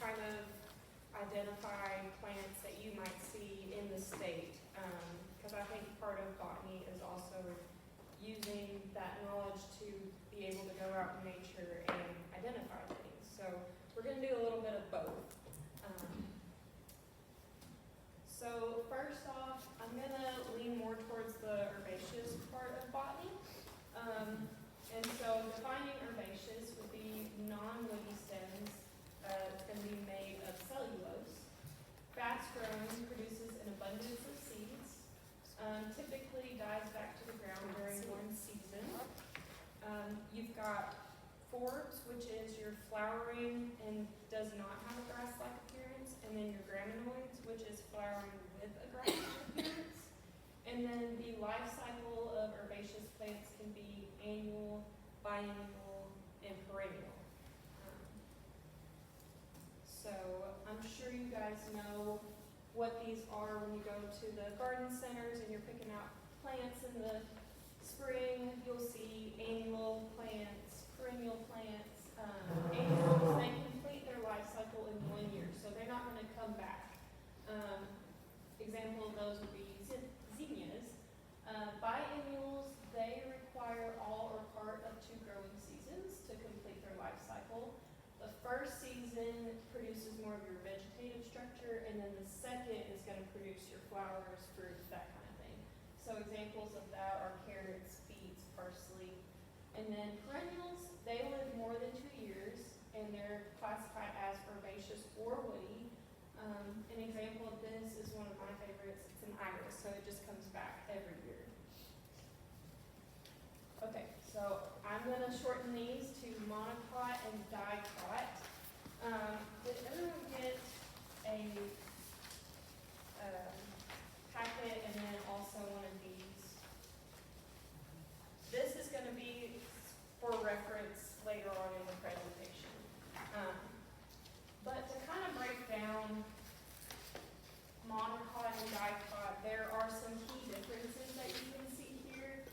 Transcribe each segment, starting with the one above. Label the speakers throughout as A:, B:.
A: kind of identify plants that you might see in the state. Because I think part of botany is also using that knowledge to be able to go out in nature and identify things. So we're going to do a little bit of both. So first off, I'm going to lean more towards the herbaceous part of botany. And so defining herbaceous would be non-woody stems can be made of cellulose. Fast growing, produces an abundance of seeds. Typically dies back to the ground during one season. You've got forbs, which is your flowering and does not have a grass-like appearance, and then your graminoids, which is flowering with a grass-like appearance. And then the life cycle of herbaceous plants can be annual, biennial, and perennial. So I'm sure you guys know what these are when you go to the garden centers and you're picking out plants in the spring. You'll see annual plants, perennial plants. Annuals, they complete their life cycle in 1 year, so they're not going to come back. Example of those would be zinnias. Biennials, they require all or part of 2 growing seasons to complete their life cycle. The first season produces more of your vegetative structure, and then the second is going to produce your flowers, fruits, that kind of thing. So examples of that are carrots, beets, parsley. And then perennials, they live more than 2 years, and they're classified as herbaceous or woody. An example of this is one of my favorites. It's an iris, so it just comes back every year. Okay, so I'm going to shorten these to monocot and dicot. Did everyone get a packet and then also one of these? This is going to be for reference later on in the presentation. But to kind of break down monocot and dicot, there are some key differences that you can see here.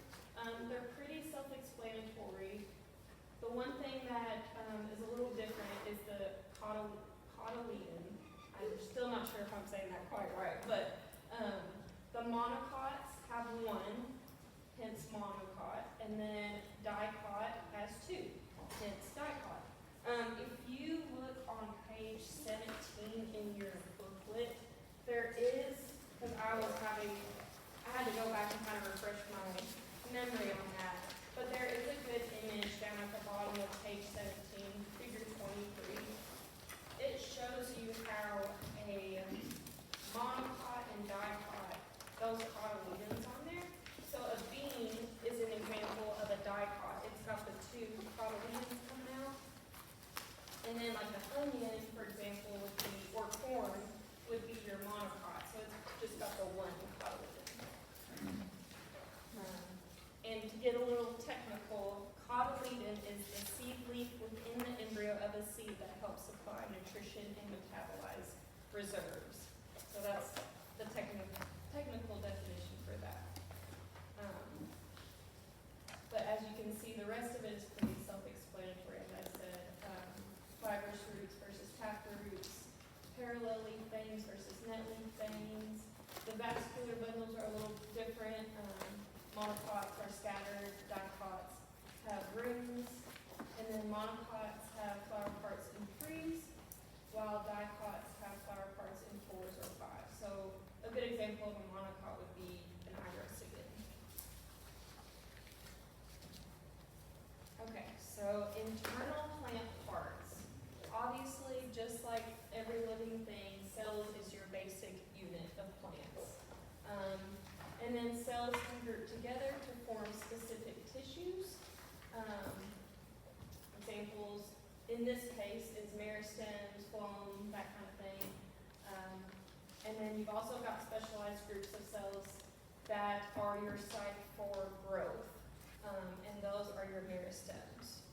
A: They're pretty self-explanatory. The one thing that is a little different is the cotyledon. I'm still not sure if I'm saying that quite right, but the monocots have 1, hence monocot, and then dicot has 2, hence dicot. If you look on page 17 in your booklet, there is, because I had to go back and kind of refresh my memory on that, but there is a good image down at the bottom of page 17, figure 23. It shows you how a monocot and dicot, those cotyledons on there. So a bean is an example of a dicot. It's got the 2 cotyledons coming out. And then like the onion, for example, would be, or corn, would be your monocot. So it's just got the 1 cotyledon. And to get a little technical, cotyledon is the seed leaf within the embryo of a seed that helps supply nutrition and metabolize reserves. So that's the technical definition for that. But as you can see, the rest of it is pretty self-explanatory, as I said. Fibrous roots versus taproot roots, parallel leaf veins versus net leaf veins. The vascular bundles are a little different. Monocots are scattered, dicots have rings, and then monocots have flower parts in 3s, while dicots have flower parts in 4s or 5s. So a good example of a monocot would be an iris again. Okay, so internal plant parts. Obviously, just like every living thing, cells is your basic unit of plants. And then cells can group together to form specific tissues. Examples in this case is meristems, phloem, that kind of thing. And then you've also got specialized groups of cells that are your site for growth. And those are your meristems.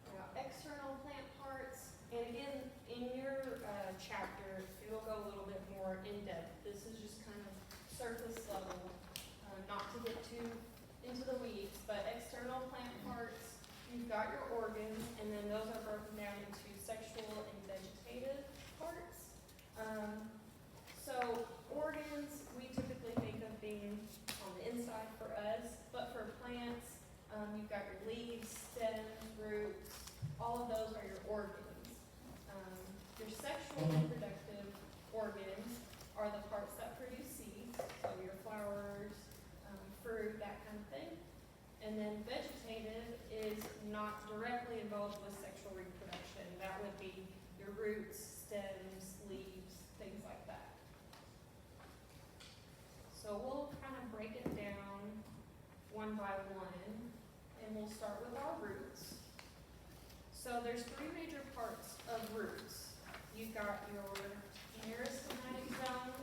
A: Now, external plant parts, and again, in your chapter, it'll go a little bit more in depth. This is just kind of surface level, not to get too into the weeds, but external plant parts, you've got your organs, down into sexual and vegetative parts. So organs, we typically think of being on the inside for us, but for plants, you've got your leaves, stems, roots, all of those are your organs. Your sexual reproductive organs are the parts that produce seeds, so your flowers, fruit, that kind of thing. And then vegetative is not directly involved with sexual reproduction. That would be your roots, stems, leaves, things like that. So we'll kind of break it down one by one, and we'll start with our roots. So there's three major parts of roots. You've got your meristematic zone,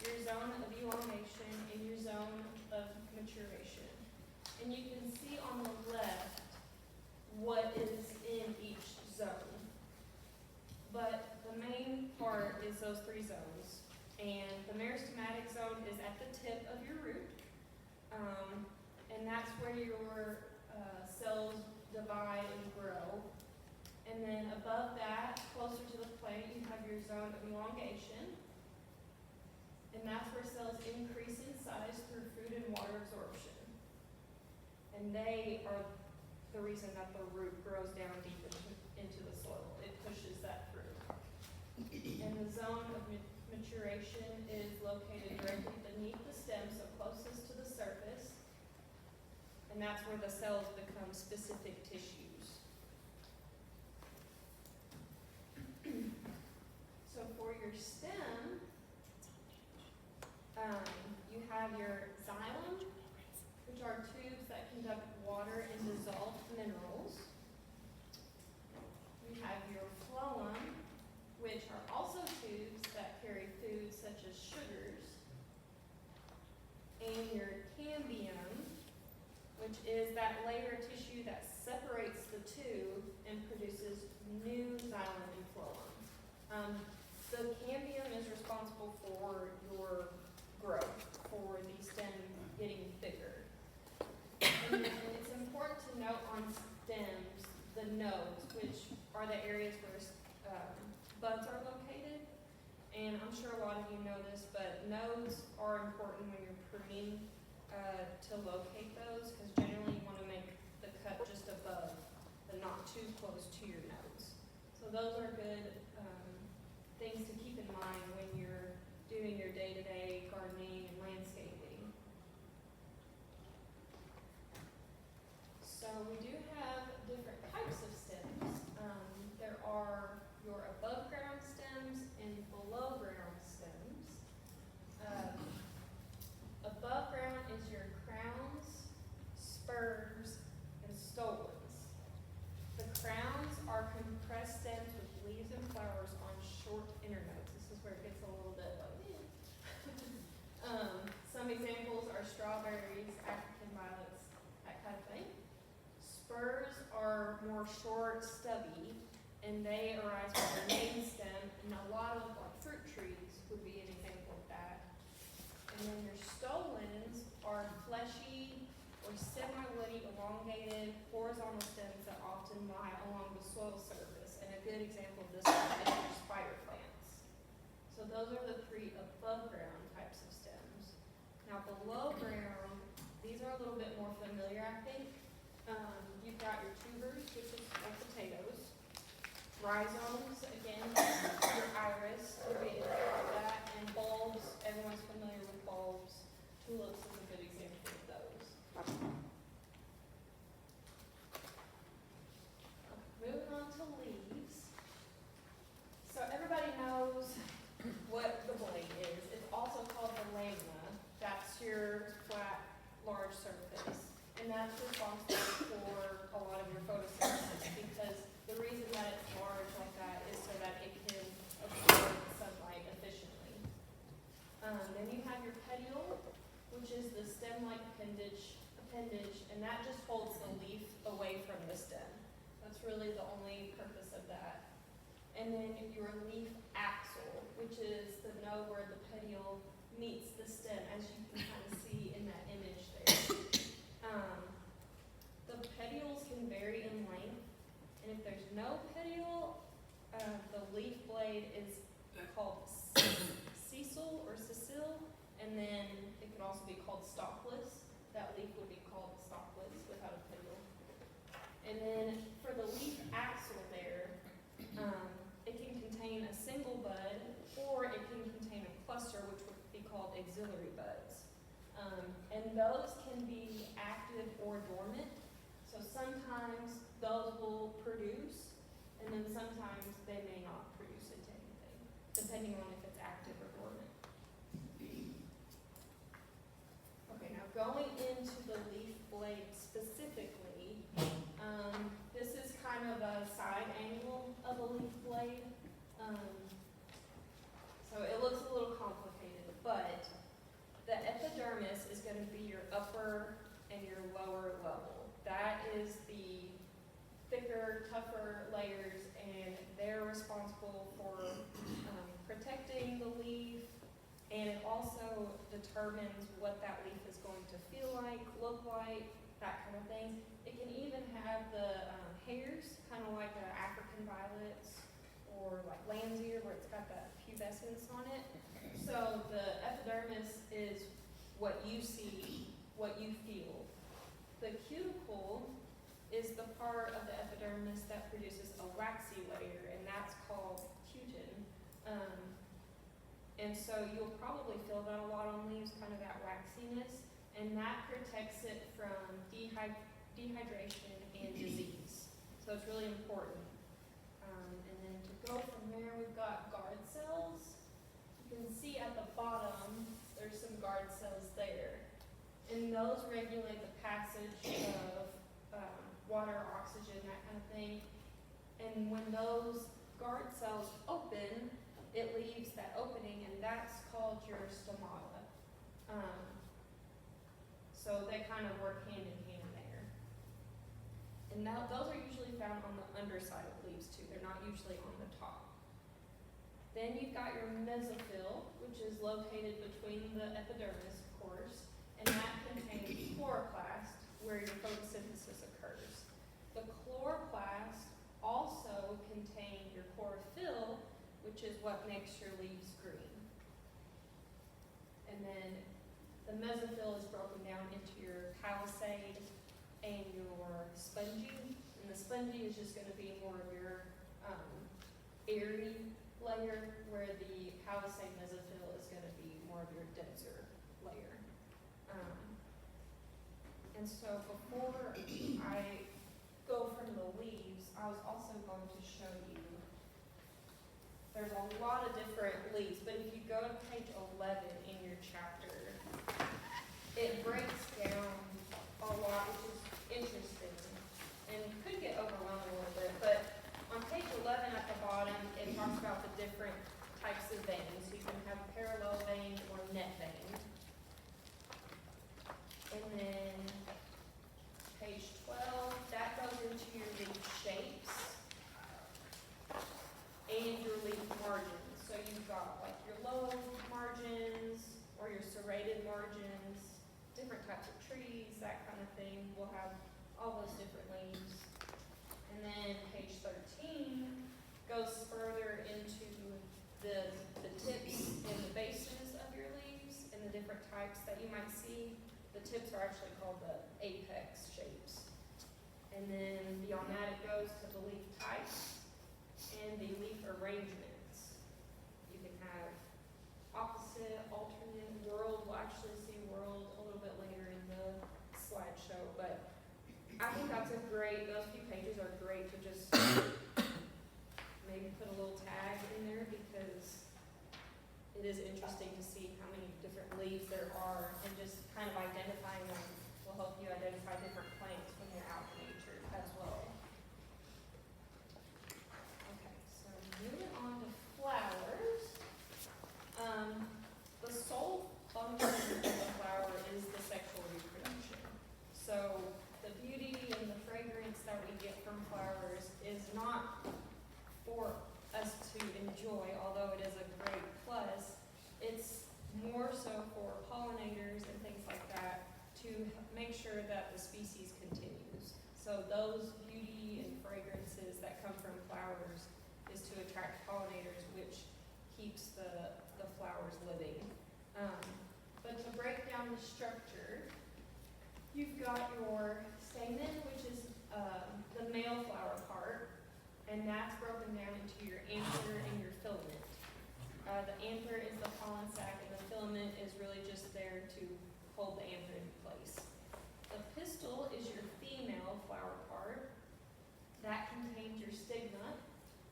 A: your zone of elongation, and your zone of maturation. And you can see on the left what is in each zone. But the main part is those three zones. And the meristematic zone is at the tip of your root. And that's where your cells divide and grow. And then above that, closer to the plant, you have your zone of elongation. And that's where cells increase in size through food and water absorption. And they are the reason that the root grows down deep into the soil. It pushes that through. And the zone of maturation is located directly beneath the stem, so closest to the surface. And that's where the cells become specific tissues. So for your stem, you have your xylem, which are tubes that conduct water and dissolved minerals. You have your phloem, which are also tubes that carry foods such as sugars. And your cambium, which is that layer of tissue that separates the two and produces new xylem and phloem. The cambium is responsible for your growth, for the stem getting bigger. And it's important to note on stems the nodes, which are the areas where buds are located. And I'm sure a lot of you know this, but nodes are important when you're pruning to locate those, because generally you want to make the cut just above, but not too close to your nodes. So those are good things to keep in mind when you're doing your day-to-day gardening and landscaping. So we do have different types of stems. There are your above ground stems and below ground stems. Above ground is your crowns, spurs, and stolons. The crowns are compressed stems with leaves and flowers on short internodes. This is where it gets a little bit like, some examples are strawberries, African violets, that kind of thing. Spurs are more short, stubby, and they arise from the main stem, and a lot of like fruit trees would be an example of that. And then your stolons are fleshy or semi-woody, elongated, horizontal stems that often lie along the soil surface. And a good example of this is your spider plants. So those are the three above ground types of stems. Now below ground, these are a little bit more familiar, I think. You've got your tubers, which is like potatoes. Rhizomes, again, your iris would be an example of that. And bulbs, everyone's familiar with bulbs. Tulips is a good example of those. Moving on to leaves. So everybody knows what the blade is. It's also called the lamina. That's your flat, large surface. And that's responsible for a lot of your photosynthesis, because the reason that it's large like that is so that it can absorb sunlight efficiently. Then you have your petiole, which is the stem-like appendage, and that just holds the leaf away from the stem. That's really the only purpose of that. And then your leaf axil, which is the node where the petiole meets the stem, as you can kind of see in that image there. The petioles can vary in length, and if there's no petiole, then for the leaf axil there, it can contain a single bud, or it can contain a cluster, which would be called axillary buds. And those can be active or dormant. So sometimes those will produce, and then sometimes they may not produce into anything, depending on if it's active or dormant. Okay, now going into the leaf blade specifically, this is kind of a side angle of a leaf blade. So it looks a little complicated, but the epidermis is going to be your upper and your lower level. That is the thicker, tougher layers, and they're responsible for protecting the leaf, and it also determines what that leaf is going to feel like, look like, that kind of thing. It can even have the hairs, kind of like African violets or like lamb's ear, where it's got that pubescence on it. So the epidermis is what you see, what you feel. The cuticle is the part of the epidermis that produces a waxy layer, and that's called cutin. And so you'll probably feel that a lot on leaves, kind of that waxiness, and that protects it from dehydration and disease. So it's really important. And then to go from there, we've got guard cells. You can see at the bottom, there's some guard cells there. And those regulate the passage of water, oxygen, that kind of thing. And when those guard cells open, it leaves that opening, and that's called your stomata. So they kind of work hand in hand there. And now those are usually found on the underside of leaves too. They're not usually on the top. Then you've got your mesophyll, which is located between the epidermis, of course, and that contains chloroplast, where your photosynthesis occurs. The chloroplast also contain your chlorophyll, which is what makes your leaves green. And then the mesophyll is broken down into your palisade and your spongy. And the spongy is just going to be more of your airy layer, where the palisade mesophyll is going to be more of your denser layer. And so before I go from the leaves, I was also going to show you, there's a lot of different leaves, but if you go to page 11 in your chapter, it breaks down a lot, which is interesting, and could get overwhelming a little bit, but on page 11 at the bottom, it talks about the different types of veins. So you can have parallel vein or net vein. And then page 12, that goes into your leaf shapes and your leaf margins. So you've got like your low margins or your serrated margins, different types of trees, that kind of thing. We'll have all those different leaves. And then page 13 goes further into the tips and the bases of your leaves and the different types that you might see. The tips are actually called the apex shapes. And then beyond that, it goes to the leaf types and the leaf arrangements. You can have opposite, alternate, world. We'll actually see world a little bit later in the slideshow, but I think that's those few pages are great to just maybe put a little tag in there, because it is interesting to see how many different leaves there are, and just kind of identifying them will help you identify different plants when you're out in nature as well. Okay, so moving on to flowers. The sole function of the flower is the sexual reproduction. So the beauty and the fragrance that we get from flowers is not for us to enjoy, although it is a great plus. It's more so for pollinators and things like that to make sure that the species continues. So those beauty and fragrances that come from flowers is to attract pollinators, which keeps the flowers living. But to break down the structure, you've got your stamen, which is the male flower part, and that's broken down into your anther and your filament. The anther is the pollen sac, and the filament is really just there to hold the anther in place. The pistil is your female flower part. That contains your stigma,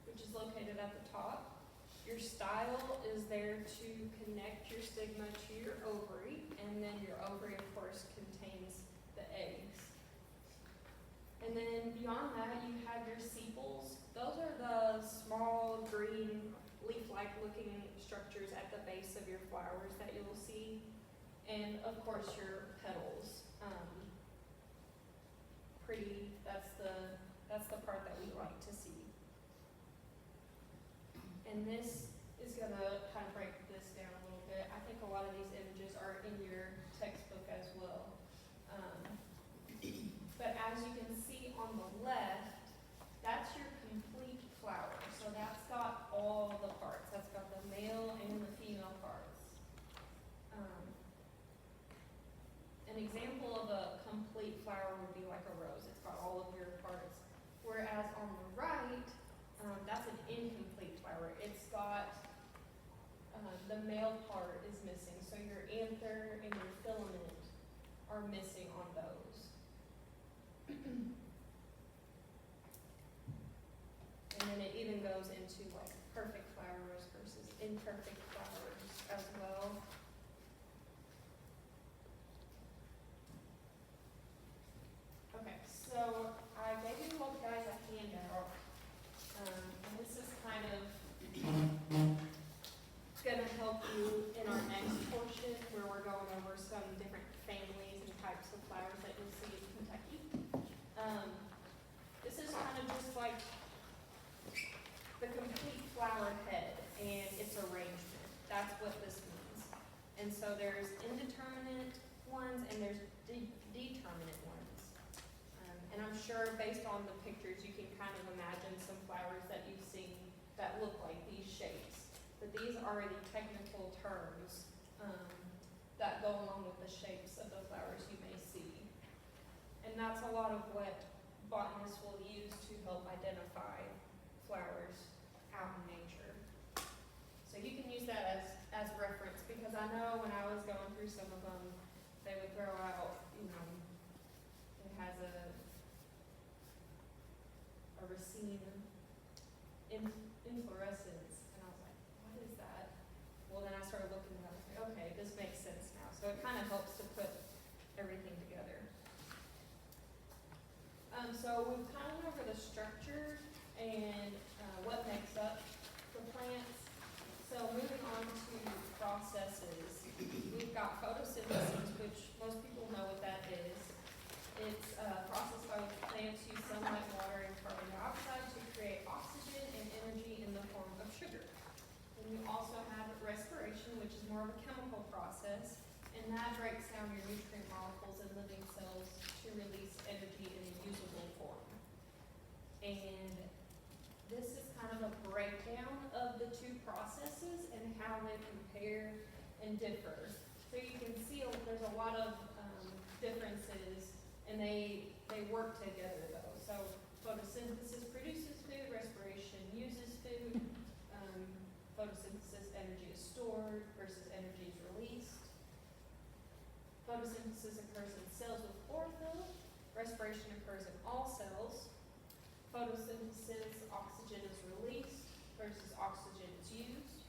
A: which is located at the top. Your style is there to connect your stigma to your ovary, and then your ovary, of course, contains the eggs. And then beyond that, you have your sepals. Those are the small green leaf-like looking structures at the base of your flowers that you'll see. And of course your petals. Pretty, that's the part that we like to see. And this is gonna kind of break this down a little bit. I think a lot of these images are in your textbook as well. But as you can see on the left, that's your complete flower. So that's got all the parts. That's got the male and the female parts. An example of a complete flower would be like a rose. It's got all of your parts. Whereas on the right, that's an incomplete flower. It's got the male part is missing. So your anther and your filament are missing on those. And then it even goes into like perfect flowers versus imperfect flowers as well. Okay, so I gave you guys a handout, and this is kind of gonna help you in our next portion where we're going over some different families and types of flowers that you'll see in Kentucky. This is kind of just like the complete flower head and its arrangement. That's what this means. And so there's indeterminate ones and there's determinate ones. And I'm sure based on the pictures you can kind of imagine some flowers that you've seen that look like these shapes. But these are the technical terms that go along with the shapes of the flowers you may see. And that's a lot of what botanists will use to help identify flowers out in nature. So you can use that as reference, because I know when I was going through some of them, they would throw out, it has a raceme inflorescence, and I was like, what is that? Well, then I started looking at it, I was like, okay, this makes sense now. So it kind of helps to put everything together. So we've kind of went over the structure and what makes up the plants. So moving on to processes, we've got photosynthesis, which most people know what that is. It's a process by which plants use sunlight, water, and carbon dioxide to create oxygen and energy in the form of sugar. And we also have respiration, which is more of a chemical process, and that breaks down your nutrient molecules in living cells to release energy in a usable form. And this is kind of a breakdown of the two processes and how they compare and differ. So you can see there's a lot of differences, and they work together though. So photosynthesis produces food, respiration uses food, photosynthesis energy is stored versus energy is released. Photosynthesis occurs in cells with chlorophyll, respiration occurs in all cells. Photosynthesis, oxygen is released versus oxygen is used.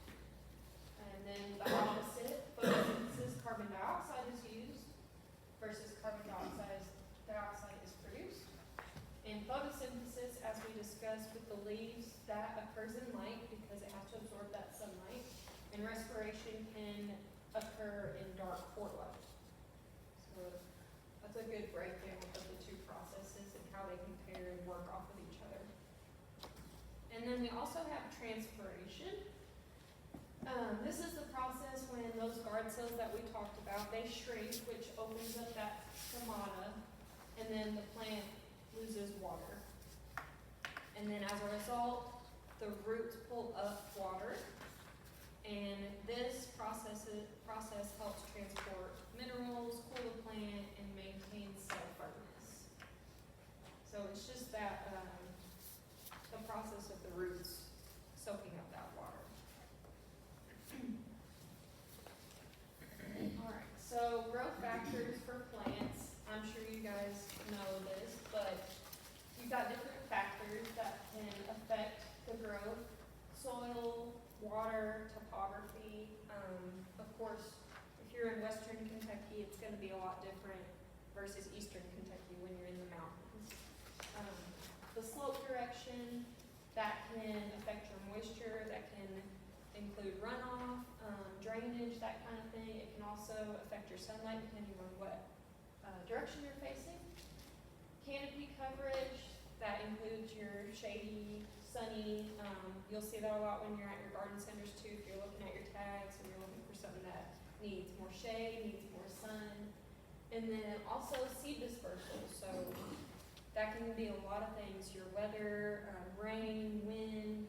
A: And then the opposite, photosynthesis, carbon dioxide is used versus carbon dioxide is produced. In photosynthesis, as we discussed with the leaves, that occurs in light because it has to absorb that sunlight. And respiration can occur in dark light. So that's a good breakdown of the two processes and how they compare and work off of each other. And then we also have transpiration. This is the process when those guard cells that we talked about, they shrink, which opens up that stomata, and then the plant loses water. And then as a result, the roots pull up water, and this process helps transport minerals, cool the plant, and maintain cell firmness. So it's just that, the process of the roots soaking up that water. Alright, so growth factors for plants, I'm sure you guys know this, but you've got different factors that can affect the growth. Soil, water, topography, of course, if you're in western Kentucky, it's gonna be a lot different versus eastern Kentucky when you're in the mountains. The slope direction, that can affect your moisture, that can include runoff, drainage, that kind of thing. It can also affect your sunlight depending on what direction you're facing. Canopy coverage, that includes your shady, sunny, you'll see that a lot when you're at your garden centers too, if you're looking at your tags and you're looking for something that needs more shade, needs more sun. And then also seed dispersal, so that can be a lot of things, your weather, rain, wind,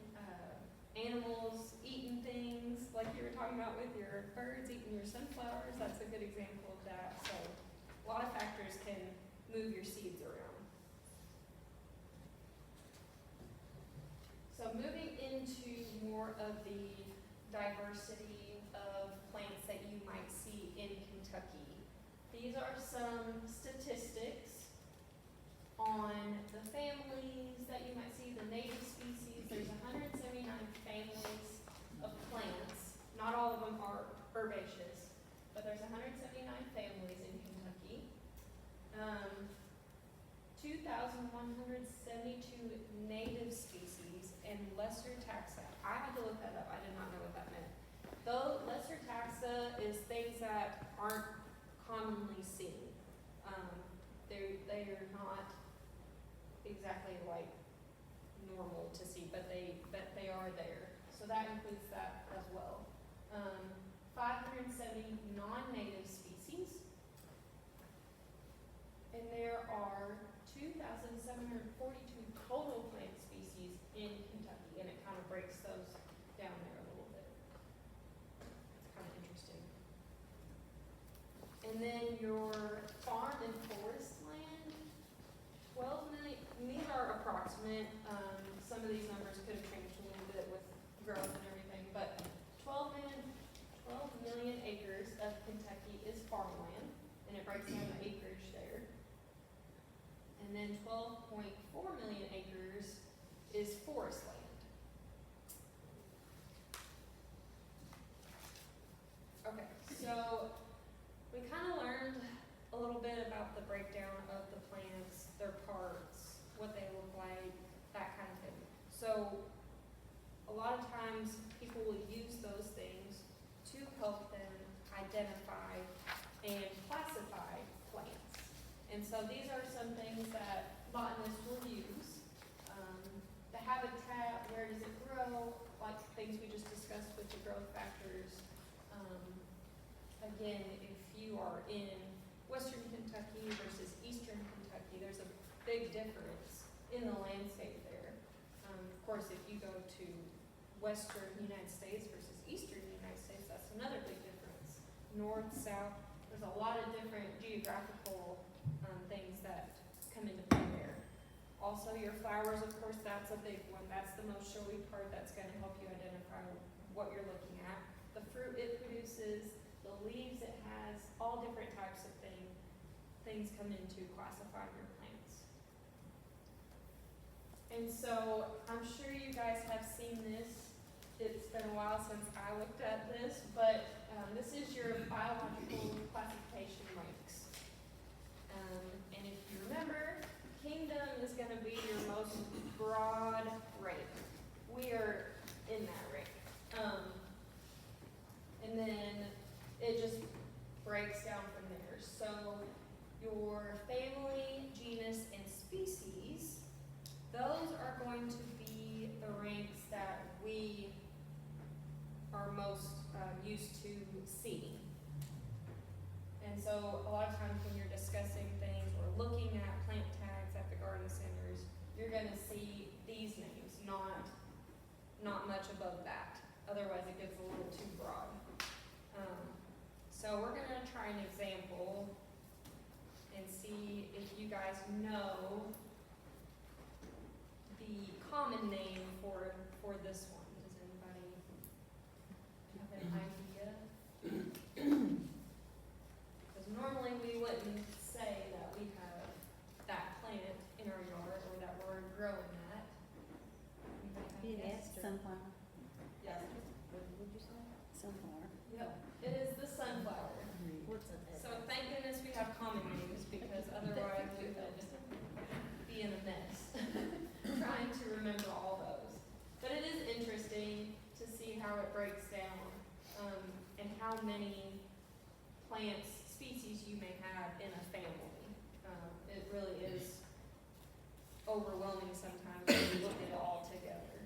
A: animals eating things, like you were talking about with your birds eating your sunflowers, that's a good example of that. So a lot of factors can move your seeds around. So moving into more of the diversity of plants that you might see in Kentucky. These are some statistics on the families that you might see, the native species. There's 179 families of plants. Not all of them are herbaceous, but there's 179 families in Kentucky. 2,172 native species and lesser taxa. I had to look that up. I did not know what that meant. Though lesser taxa is things that aren't commonly seen. They are not exactly like normal to see, but they are there. So that includes that as well. 570 non-native species, and there are 2,742 total plant species in Kentucky, and it kind of breaks those down there a little bit. It's kind of interesting. And then your farm and forest land, 12 million, these are approximate. Some of these numbers could have changed a little bit with growth and everything, but 12 million acres of Kentucky is farmland, and it breaks down the acreage there. And then 12.4 million acres is forest land. Okay, so we kind of learned a little bit about the breakdown of the plants, their parts, what they look like, that kind of thing. So a lot of times people will use those things to help them identify and classify plants. And so these are some things that botanists will use. The habitat, where does it grow, like things we just discussed with the growth factors. Again, if you are in western Kentucky versus eastern Kentucky, there's a big difference in the landscape there. Of course, if you go to western United States versus eastern United States, that's another big difference. North, south, there's a lot of different geographical things that come into play there. Also, your flowers, of course, that's a big one. That's the most showy part. That's going to help you identify what you're looking at. The fruit it produces, the leaves it has, all different types of things come into classifying your plants. And so, I'm sure you guys have seen this. It's been a while since I looked at this, but this is your biological classification ranks. And if you remember, Kingdom is going to be your most broad rank. We are in that rank. And then it just breaks down from there. So your family, genus, and species, those are going to be the ranks that we are most used to seeing. And so a lot of times when you're discussing things or looking at plant tags at the garden centers, you're going to see these names, not much above that. Otherwise it gets a little too broad. So we're going to try an example and see if you guys know for this one? Does anybody have an idea? Because normally we wouldn't say that we have that plant in our yard or that we're growing that. Anybody have a guess?
B: Sunflower.
A: Yes.
B: What would you say? Sunflower.
A: Yep, it is the sunflower.
B: What's it?
A: So thank goodness we have common names, because otherwise we would be in a mess trying to remember all those. But it is interesting to see how it breaks down, and how many plants, species you may have in a family. It really is overwhelming sometimes when you look at it all together.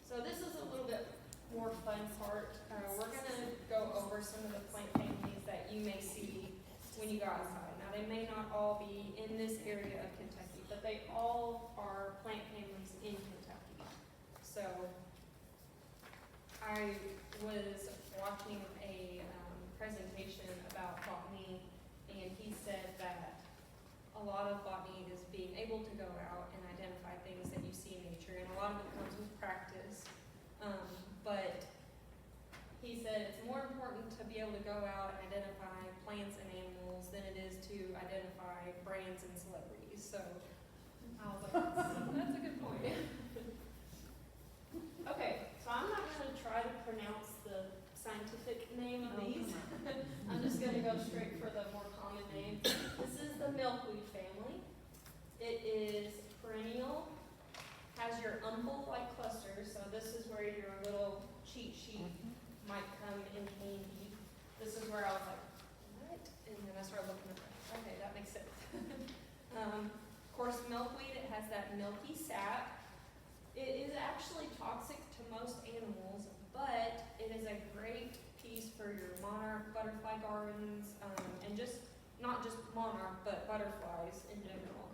A: So this is a little bit more fun part. We're gonna go over some of the plant families that you may see when you go outside. Now, they may not all be in this area of Kentucky, but they all are plant families in Kentucky. So, I was watching a presentation about botany, and he said that a lot of botany is being able to go out and identify things that you see in nature, and a lot of it comes with practice. But he said it's more important to be able to go out and identify plants and animals than it is to identify brands and celebrities. So I was like, that's a good point. Okay, so I'm not going to try to pronounce the scientific name of these. I'm just going to go straight for the more common name. This is the milkweed family. It is perennial, has your umbel-like clusters, so this is where your little cheat sheet might come in handy. This is where I was like, what? And then I started looking at it. Okay, that makes sense. Of course, milkweed, it has that milky sap. It is actually toxic to most animals, but it is a great piece for your monarch butterfly gardens, and just, not just monarch, but butterflies in general.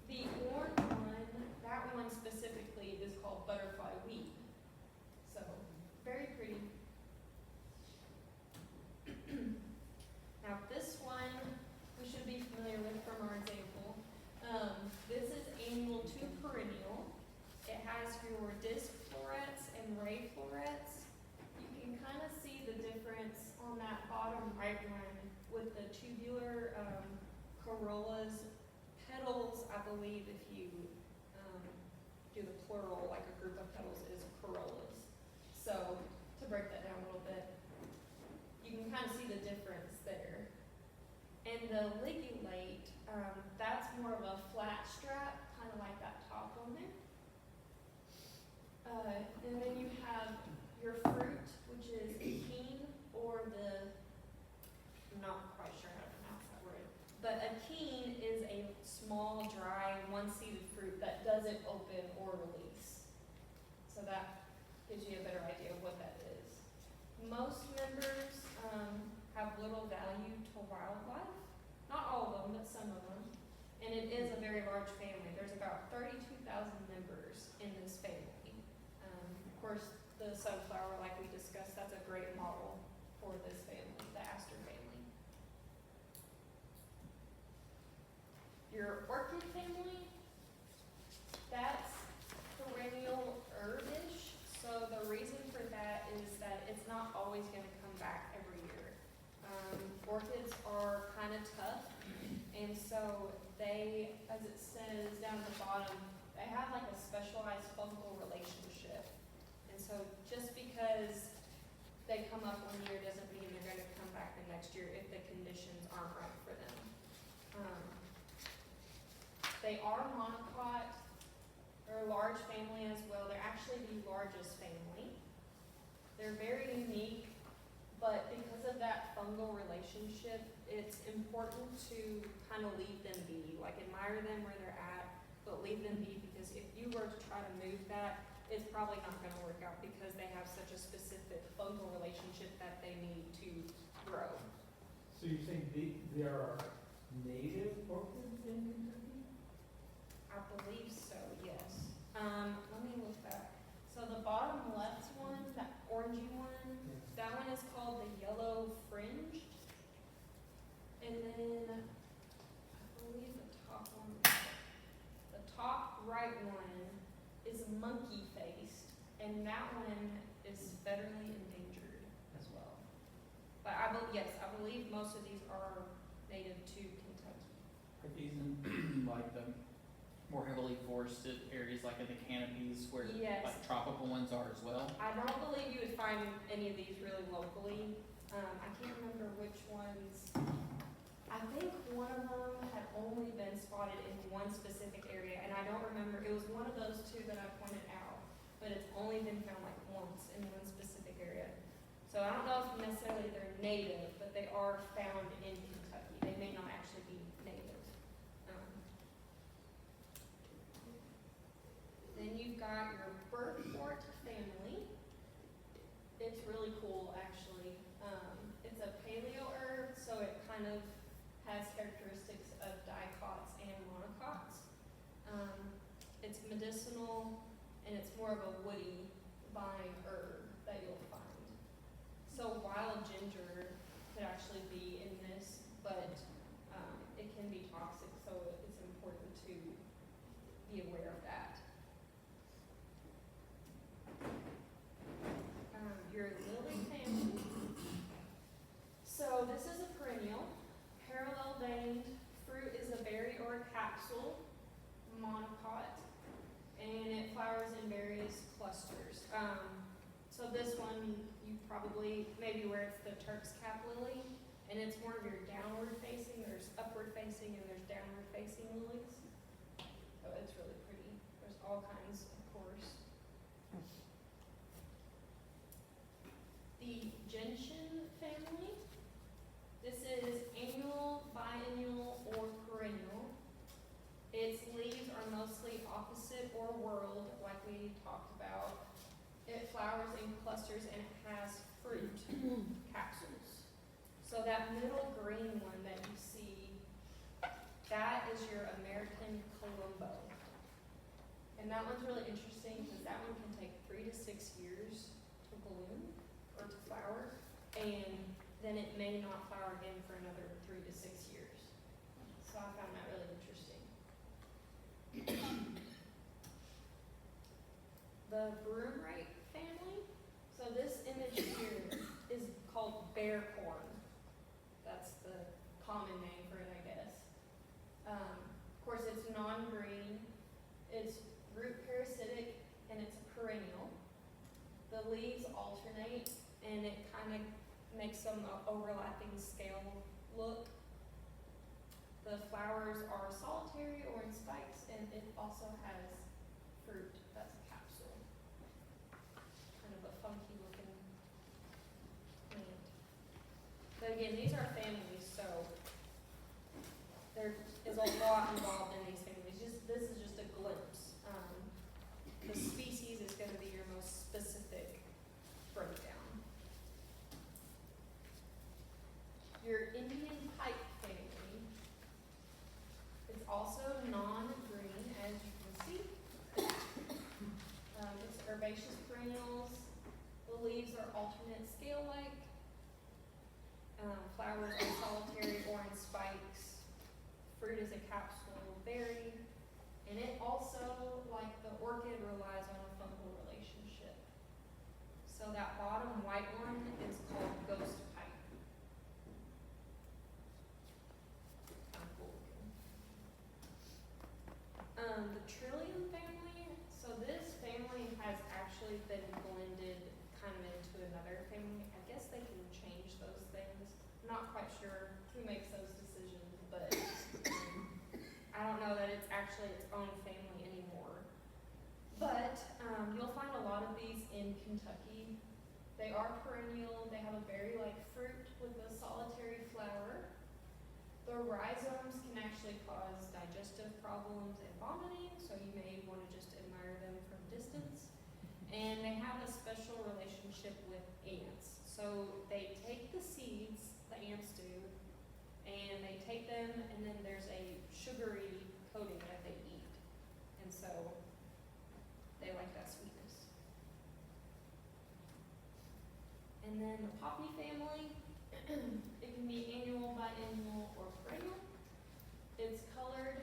A: The orange one, that one specifically is called butterfly weed. So, very pretty. Now this one, we should be familiar with from our example. This is annual to perennial. It has your disc florets and ray florets. You can kind of see the difference on that bottom right one with the tubular corollas. Petals, I believe if you do the plural, like a group of petals, is corollas. So, to break that down a little bit, you can kind of see the difference there. And the ligulate, that's more of a flat strap, kind of like that top one there. And then you have your fruit, which is a keen, or I'm not quite sure how to pronounce that word, but a keen is a small, dry, one-seeded fruit that doesn't open or release. So that gives you a better idea of what that is. Most members have little value to wildlife. Not all of them, but some of them. And it is a very large family. There's about 32,000 members in this family. Of course, the sunflower, like we discussed, that's a great model for this family, the aster family. Your orchid family, that's perennial herbish. So the reason for that is that it's not always going to come back every year. Orchids are kind of tough, and so they, as it says down at the bottom, they have like a specialized fungal relationship. And so just because they come up one year doesn't mean they're going to come back the next year if the conditions aren't right for them. They are monocot. They're a large family as well. They're actually the largest family. They're very unique, but because of that fungal relationship, it's important to kind of leave them be, like admire them where they're at, but leave them be, because if you were to try to move that, it's probably not going to work out because they have such a specific fungal relationship that they need to grow.
C: So you're saying there are native orchids in Kentucky?
A: I believe so, yes. Let me look back. So the bottom left one, that orangey one, that one is called the yellow fringe. And then I believe the top one, the top right one is monkey-faced, and that one is federally endangered as well. But yes, I believe most of these are native to Kentucky.
D: Are these in like the more heavily forested areas, like in the canopies where
A: Yes.
D: like tropical ones are as well?
A: I don't believe you would find any of these really locally. I can't remember which ones. I think one of them had only been spotted in one specific area, and I don't remember, it was one of those two that I pointed out, but it's only been found like once in one specific area. So I don't know if necessarily they're native, but they are found in Kentucky. They may not actually be native. Then you've got your Burfort family. It's really cool, actually. It's a paleo herb, so it kind of has characteristics of dicots and monocots. It's medicinal, and it's more of a woody vine herb that you'll find. So wild ginger could actually be in this, but it can be toxic, so it's important to be aware of that. Your lily family. So this is a perennial, parallel veined. Fruit is a berry or a capsule, monocot, and it flowers in various clusters. So this one, you probably, maybe where it's the Turk's cap lily, and it's more of your downward facing. There's upward facing and there's downward facing lilies. So it's really pretty. There's all kinds, of course. The gentian family. This is annual, biennial, or perennial. Its leaves are mostly opposite or whorled, like we talked about. It flowers in clusters and it has fruit capsules. So that middle green one that you see, that is your American Colombo. And that one's really interesting because that one can take 3 to 6 years to bloom or to flower, and then it may not flower again for another 3 to 6 years. So I found that really interesting. The broomrape family. So this image here is called bear corn. That's the common name for it, I guess. Of course, it's non-green. It's root parasitic, and it's a perennial. The leaves alternate, and it kind of makes some overlapping scale look. The flowers are solitary or in spikes, and it also has fruit that's a capsule. Kind of a funky looking plant. But again, these are families, so there is a lot involved in these families. This is just a glimpse. The species is going to be your most specific breakdown. Your Indian pipe family is also non-green, as you can see. It's herbaceous perennials. The leaves are alternate scale-like. Flowers are solitary or in spikes. Fruit is a capsule berry. And it also, like the orchid, relies on a fungal relationship. So that bottom white one is called ghost pipe. Kind of cool looking. The trillium family. So this family has actually been blended kind of into another family. I guess they can change those things. I'm not quite sure who makes those decisions, but I don't know that it's actually its own family anymore. But you'll find a lot of these in Kentucky. They are perennial. They have a berry-like fruit with a solitary flower. The rhizomes can actually cause digestive problems and vomiting, so you may want to just admire them from a distance. And they have a special relationship with ants. So they take the seeds, the ants do, and they take them, and then there's a sugary coating that they eat. And so they like that sweetness. And then the poppy family, it can be annual, biennial, or perennial. It's colored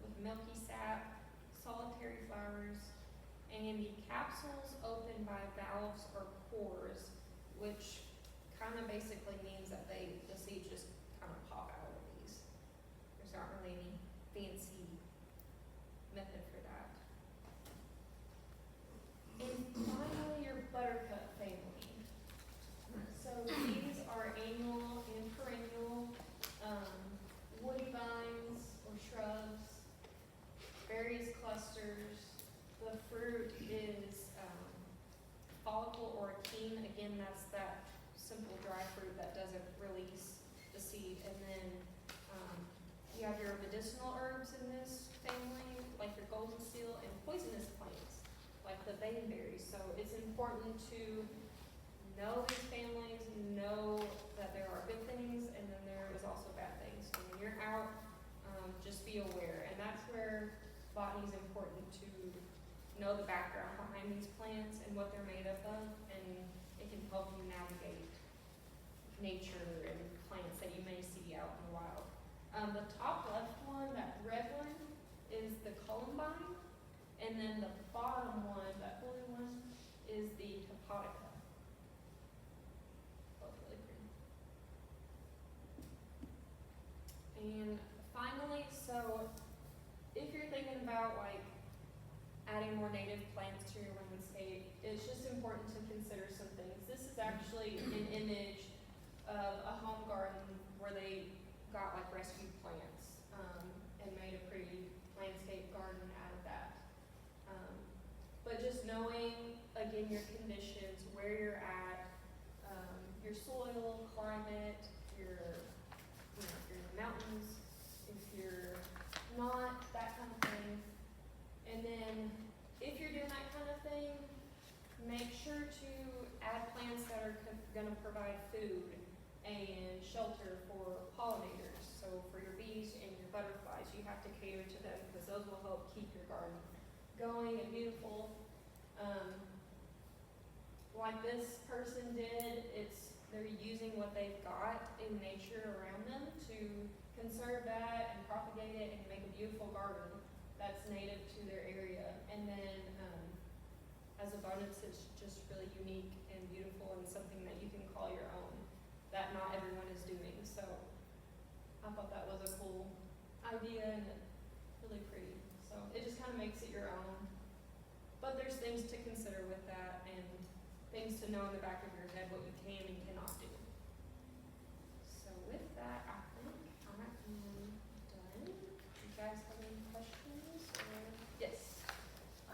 A: with milky sap, solitary flowers, And the capsules open by valves or pores, which kind of basically means that the seeds just kind of pop out of these. There's not really any fancy method for that. And finally, your buttercup family. So these are annual and perennial, woody vines or shrubs, various clusters. The fruit is follicle or achene. Again, that's that simple dry fruit that doesn't release the seed. And then you have your medicinal herbs in this family, like your golden seal, and poisonous plants, like the baneberries. So it's important to know these families, know that there are good things, and then there is also bad things. So when you're out, just be aware. And that's where botany is important, to know the background behind these plants and what they're made up of, and it can help you navigate nature and plants that you may see out in the wild. The top left one, that red one, is the columbine, and then the bottom one, that blue one, is the hepatica. Both really pretty. And finally, so if you're thinking about like adding more native plants to your landscape, it's just important to consider some things. This is actually an image of a home garden where they got like rescued plants and made a pretty landscape garden out of that. But just knowing, again, your conditions, where you're at, your soil, climate, your, you know, if you're in the mountains, if you're not, that kind of thing. And then if you're doing that kind of thing, make sure to add plants that are gonna provide food and shelter for pollinators. So for your bees and your butterflies, you have to cater to them, because those will help keep your garden going and beautiful. Like this person did, they're using what they've got in nature around them to conserve that and propagate it and make a beautiful garden that's native to their area. And then as a bonus, it's just really unique and beautiful and something that you can call your own, that not everyone is doing. So I thought that was a cool idea and really pretty. So it just kind of makes it your own. But there's things to consider with that, and things to know in the back of your head what you can and cannot do. So with that, I think I'm done. You guys have any